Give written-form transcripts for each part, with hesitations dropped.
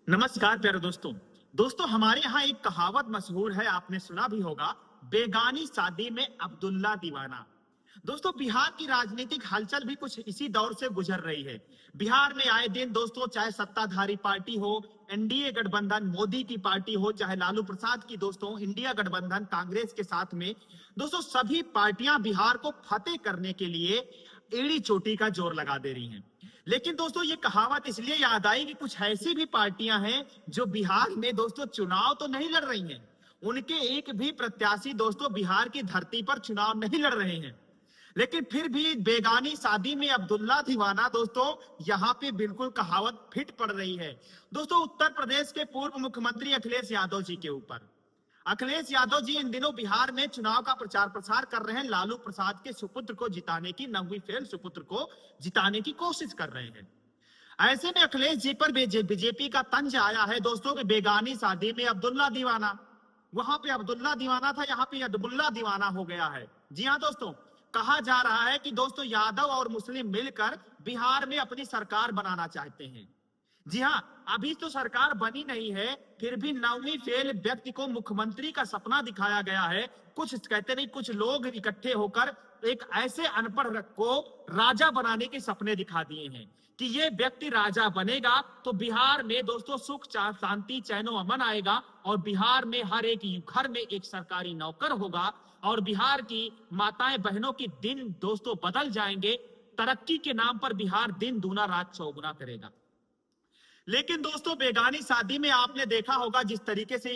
नमस्कार प्यारे दोस्तों। हमारे यहाँ एक कहावत मशहूर है, आपने सुना भी होगा, बेगानी शादी में अब्दुल्ला दीवाना। दोस्तों, बिहार की राजनीतिक हलचल भी कुछ इसी दौर से गुजर रही है। बिहार में आए दिन दोस्तों, चाहे सत्ताधारी पार्टी हो, एनडीए गठबंधन मोदी की पार्टी हो, चाहे लालू प्रसाद की दोस्तों इंडिया गठबंधन कांग्रेस के साथ में, दोस्तों सभी पार्टियां बिहार को फतेह करने के लिए एड़ी चोटी का जोर लगा दे रही हैं। लेकिन दोस्तों, ये कहावत इसलिए याद आई कि कुछ ऐसी भी पार्टियां हैं जो बिहार में दोस्तों चुनाव तो नहीं लड़ रही हैं, उनके एक भी प्रत्याशी दोस्तों बिहार की धरती पर चुनाव नहीं लड़ रहे हैं, लेकिन फिर भी बेगानी शादी में अब्दुल्ला दीवाना दोस्तों यहाँ पे बिल्कुल कहावत फिट पड़ रही है। दोस्तों, उत्तर प्रदेश के पूर्व मुख्यमंत्री अखिलेश यादव जी के ऊपर, अखिलेश यादव जी इन दिनों बिहार में चुनाव का प्रचार प्रसार कर रहे हैं, लालू प्रसाद के सुपुत्र को जिताने की, नवी फेल सुपुत्र को जिताने की कोशिश कर रहे हैं। ऐसे में अखिलेश जी पर बीजेपी का तंज आया है दोस्तों कि बेगानी शादी में अब्दुल्ला दीवाना। वहां पे अब्दुल्ला दीवाना था, यहाँ पे अब्दुल्ला दीवाना हो गया है। जी हाँ दोस्तों, कहा जा रहा है कि दोस्तों यादव और मुस्लिम मिलकर बिहार में अपनी सरकार बनाना चाहते हैं। जी हाँ, अभी तो सरकार बनी नहीं है, फिर भी नौवीं फेल व्यक्ति को मुख्यमंत्री का सपना दिखाया गया है। कुछ कहते नहीं, कुछ लोग इकट्ठे होकर एक ऐसे अनपढ़ को राजा बनाने के सपने दिखा दिए हैं कि ये व्यक्ति राजा बनेगा तो बिहार में दोस्तों सुख शांति चैन अमन आएगा, और बिहार में हर एक घर में एक सरकारी नौकर होगा, और बिहार की माताएं बहनों की दिन दोस्तों बदल जाएंगे। तरक्की के नाम पर बिहार दिन दूना रात चौगुना करेगा। लेकिन दोस्तों, बेगानी शादी में आपने देखा होगा जिस तरीके से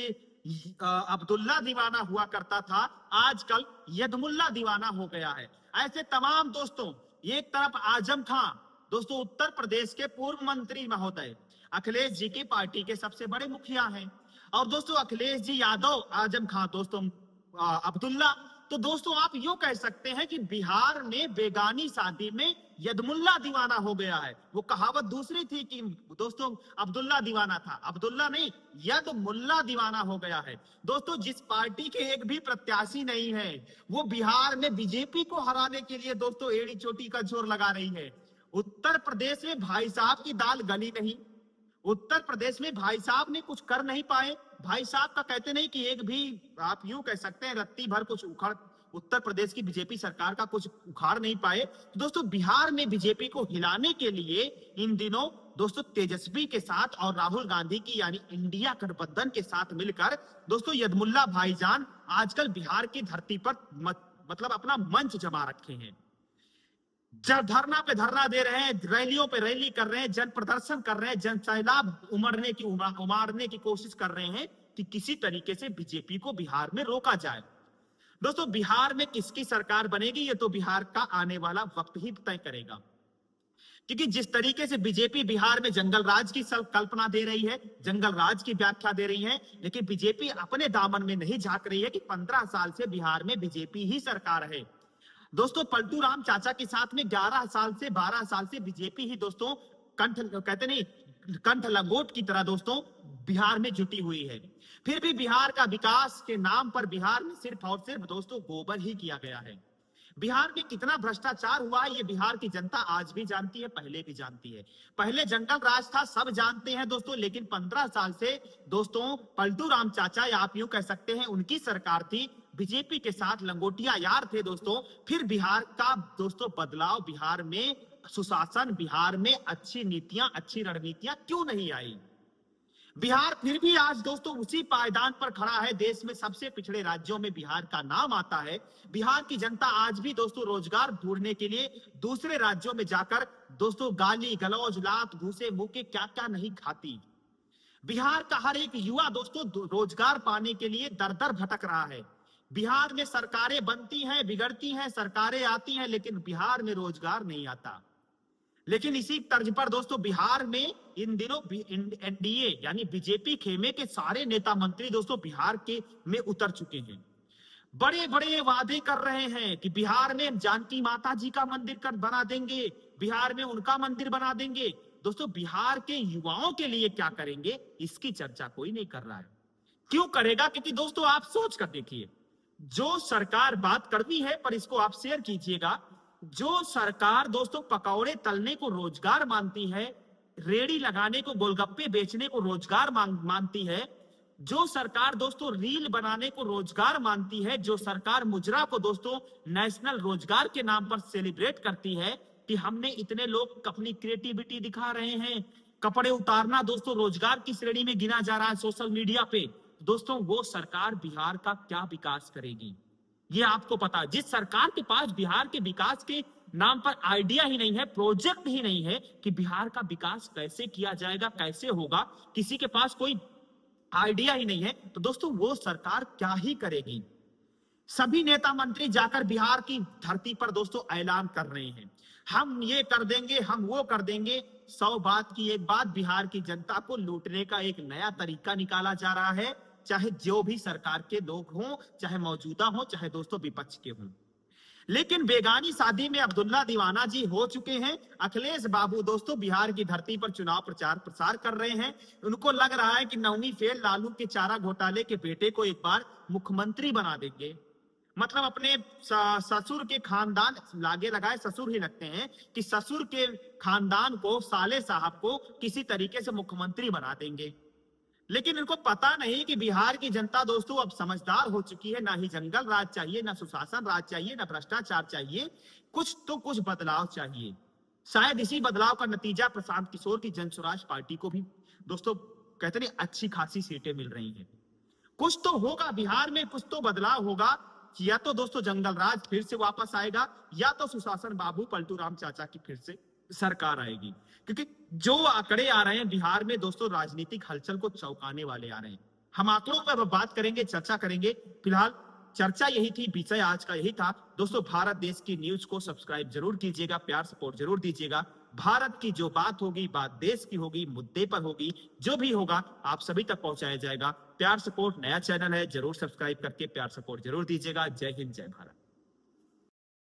अब्दुल्ला दीवाना हुआ करता था, आजकल यदमुल्ला दीवाना हो गया है। ऐसे तमाम दोस्तों, एक तरफ आजम खां दोस्तों उत्तर प्रदेश के पूर्व मंत्री महोदय, अखिलेश जी की पार्टी के सबसे बड़े मुखिया हैं, और दोस्तों अखिलेश जी यादव, आजम खां दोस्तों अब्दुल्ला। तो दोस्तों आप यूं कह सकते हैं कि बिहार में बेगानी शादी में यदमुल्ला दीवाना हो गया है। वो कहावत दूसरी थी कि दोस्तों अब्दुल्ला दीवाना था, अब्दुल्ला नहीं यदमुल्ला दीवाना हो गया है। दोस्तों, जिस पार्टी के एक भी प्रत्याशी नहीं है, वो बिहार में बीजेपी को हराने के लिए दोस्तों एड़ी चोटी का जोर लगा रही है। उत्तर प्रदेश में भाई साहब की दाल गली नहीं, उत्तर प्रदेश में भाई साहब ने कुछ कर नहीं पाए। भाई साहब का कहते नहीं कि एक भी, आप यूं कह सकते हैं, रत्ती भर कुछ उखाड़ उत्तर प्रदेश की बीजेपी सरकार का कुछ उखाड़ नहीं पाए। दोस्तों, बिहार में बीजेपी को हिलाने के लिए इन दिनों दोस्तों तेजस्वी के साथ और राहुल गांधी की यानी इंडिया गठबंधन के साथ मिलकर दोस्तों यदमुल्ला भाईजान आजकल बिहार की धरती पर मतलब अपना मंच जमा रखे हैं। जब धरना पे धरना दे रहे हैं, रैलियों पे रैली कर रहे हैं, जन प्रदर्शन कर रहे हैं, जन सैलाब उमारने की कोशिश कर रहे हैं कि किसी तरीके से बीजेपी को बिहार में रोका जाए। दोस्तों, बिहार में किसकी सरकार बनेगी ये तो बिहार का आने वाला वक्त ही तय करेगा, क्योंकि जिस तरीके से बीजेपी बिहार में जंगल राज की कल्पना दे रही है, जंगल राज की व्याख्या दे रही है, लेकिन बीजेपी अपने दामन में नहीं झांक रही है कि 15 साल से बिहार में बीजेपी ही सरकार है। दोस्तों, पलटू राम चाचा के साथ में 11 साल से 12 साल से बीजेपी ही दोस्तों कहते नहीं कंठ लंगोट की तरह दोस्तों बिहार में जुटी हुई है। फिर भी बिहार का विकास के नाम पर बिहार में सिर्फ और सिर्फ दोस्तों गोबर ही किया गया है। बिहार में कितना भ्रष्टाचार हुआ है ये बिहार की जनता आज भी जानती है, पहले भी जानती है। पहले जंगल राज था, सब जानते हैं दोस्तों, लेकिन 15 साल से दोस्तों पलटू राम चाचा, या आप यूं कह सकते हैं उनकी सरकार थी, बीजेपी के साथ लंगोटिया यार थे दोस्तों। फिर बिहार का दोस्तों बदलाव, बिहार में सुशासन, बिहार में अच्छी नीतियां, अच्छी रणनीतियां क्यों नहीं आई? बिहार फिर भी आज दोस्तों उसी पायदान पर खड़ा है, देश में सबसे पिछड़े राज्यों में बिहार का नाम आता है। बिहार की जनता आज भी दोस्तों रोजगार ढूंढने के लिए दूसरे राज्यों में जाकर दोस्तों गाली गलौज लात घूसे मुंह क्या क्या नहीं खाती। बिहार का हर एक युवा दोस्तों रोजगार पाने के लिए दर दर भटक रहा है। बिहार में सरकारें बनती हैं, बिगड़ती हैं, सरकारें आती हैं, लेकिन बिहार में रोजगार नहीं आता। लेकिन इसी तर्ज पर दोस्तों बिहार में इन दिनों एनडीए यानी बीजेपी खेमे के सारे नेता मंत्री दोस्तों बिहार के में उतर चुके हैं। बड़े बड़े वादे कर रहे हैं कि बिहार में जानकी माता जी का मंदिर बना देंगे, बिहार में उनका मंदिर बना देंगे। दोस्तों, बिहार के युवाओं के लिए क्या करेंगे इसकी चर्चा कोई नहीं कर रहा है। क्यों करेगा? क्योंकि दोस्तों आप सोच कर देखिए, जो सरकार बात करती है, पर इसको आप शेयर कीजिएगा, जो सरकार दोस्तों पकौड़े तलने को रोजगार मानती है, रेड़ी लगाने को, गोलगप्पे बेचने को रोजगार मानती है, जो सरकार दोस्तों रील बनाने को रोजगार मानती है, जो सरकार मुजरा को दोस्तों नेशनल रोजगार के नाम पर सेलिब्रेट करती है कि हमने इतने लोग अपनी क्रिएटिविटी दिखा रहे हैं, कपड़े उतारना दोस्तों रोजगार की श्रेणी में गिना जा रहा है सोशल मीडिया पे, दोस्तों वो सरकार बिहार का क्या विकास करेगी? ये आपको पता, जिस सरकार के पास बिहार के विकास के नाम पर आइडिया ही नहीं है, प्रोजेक्ट ही नहीं है कि बिहार का विकास कैसे किया जाएगा, कैसे होगा, किसी के पास कोई आइडिया ही नहीं है, तो दोस्तों वो सरकार क्या ही करेगी? सभी नेता मंत्री जाकर बिहार की धरती पर दोस्तों ऐलान कर रहे हैं, हम ये कर देंगे, हम वो कर देंगे। 100 बात की एक बात, बिहार की जनता को लूटने का एक नया तरीका निकाला जा रहा है, चाहे जो भी सरकार के लोग हों, चाहे मौजूदा हों, चाहे दोस्तों विपक्ष के हों। लेकिन बेगानी शादी में अब्दुल्ला दीवाना जी हो चुके हैं। अखिलेश बाबू दोस्तों बिहार की धरती पर चुनाव प्रचार प्रसार कर रहे हैं। उनको लग रहा है कि 9वीं फेल लालू के चारा घोटाले के बेटे को एक बार मुख्यमंत्री बना देंगे, मतलब अपने ससुर के खानदान, लागे लगाए ससुर ही लगते हैं, कि ससुर के खानदान को, साले साहब को किसी तरीके से मुख्यमंत्री बना देंगे। लेकिन इनको पता नहीं कि बिहार की जनता दोस्तों अब समझदार हो चुकी है, ना ही जंगल राज चाहिए, ना सुशासन राज चाहिए, ना भ्रष्टाचार चाहिए, कुछ बदलाव चाहिए। शायद इसी बदलाव का नतीजा प्रशांत किशोर की जन स्वराज पार्टी को भी दोस्तों कहते नहीं अच्छी खासी सीटें मिल रही हैं। कुछ तो होगा बिहार में, कुछ तो बदलाव होगा, या तो दोस्तों जंगल राज फिर से वापस आएगा, या तो सुशासन बाबू पलटू राम चाचा की फिर से सरकार आएगी। क्योंकि जो आंकड़े आ रहे हैं बिहार में दोस्तों राजनीतिक हलचल को चौंकाने वाले आ रहे हैं। हम आंकड़ों पर बात करेंगे, चर्चा करेंगे। फिलहाल चर्चा यही थी, विषय आज का यही था दोस्तों। भारत देश की न्यूज को सब्सक्राइब जरूर कीजिएगा, प्यार सपोर्ट जरूर दीजिएगा। भारत की जो बात होगी, बात देश की होगी, मुद्दे पर होगी, जो भी होगा आप सभी तक पहुंचाया जाएगा। प्यार सपोर्ट नया चैनल है, जरूर सब्सक्राइब करके प्यार सपोर्ट जरूर दीजिएगा। जय हिंद, जय भारत।